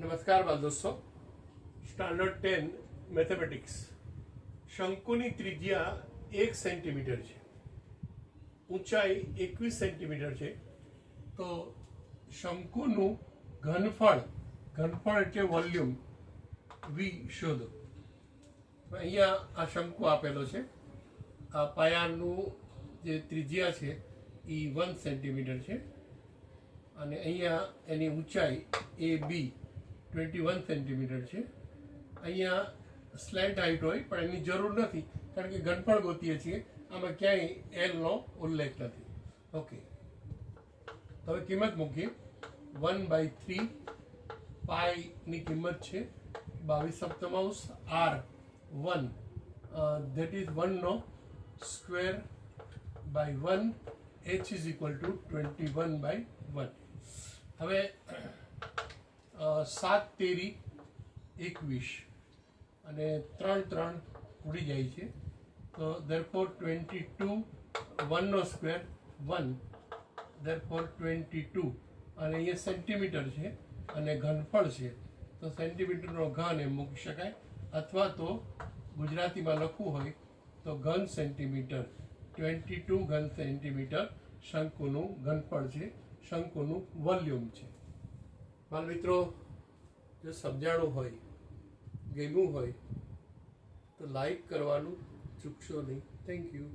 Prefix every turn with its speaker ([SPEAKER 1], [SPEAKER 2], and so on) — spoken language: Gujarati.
[SPEAKER 1] નમસ્કાર બાલ દોસ્તો, સ્ટાન્ડર્ડ 10 મેથેમેટિક્સ. શંકુની ત્રિજ્યા 1 સેન્ટીમીટર છે, ઊંચાઈ 21 સેન્ટીમીટર છે. તો શંકુનું ઘનફળ એટલે વોલ્યુમ વી શોધો. અહીંયા આ શંકુ આપેલો છે. આ પાયાનું જે ત્રિજ્યા છે એ 1 સેન્ટીમીટર છે અને અહીંયા એની ઊંચાઈ એ બી 21 સેન્ટીમીટર છે. અહીંયા સ્લેન્ટ હાઇટ હોય પણ એની જરૂર નથી, કારણ કે ઘનફળ ગોતીએ છીએ, આમાં ક્યાંય એલનો ઉલ્લેખ નથી. ઓકે, હવે કિંમત મૂકીએ. 1/3 પાઈની કિંમત છે 22 r 1, that is 1 નો square by 1, h is equal to 21/1. હવે 7 તેરી 21 અને 3 3 ઉડી જાય છે, તો therefore 22, 1 નો સ્ક્વેર 1, therefore 22. અને અહીંયા સેન્ટીમીટર છે અને ઘનફળ છે, તો સેન્ટીમીટરનો ઘન એમ મૂકી શકાય, અથવા તો ગુજરાતીમાં લખવું હોય તો ઘન સેન્ટીમીટર. 22 ઘન સેન્ટીમીટર શંકુનું ઘનફળ છે, શંકુનું વોલ્યુમ છે. બાળ મિત્રો, જો સમજાણું હોય, ગમ્યું હોય તો લાઈક કરવાનું ચૂકશો નહીં. Thank you.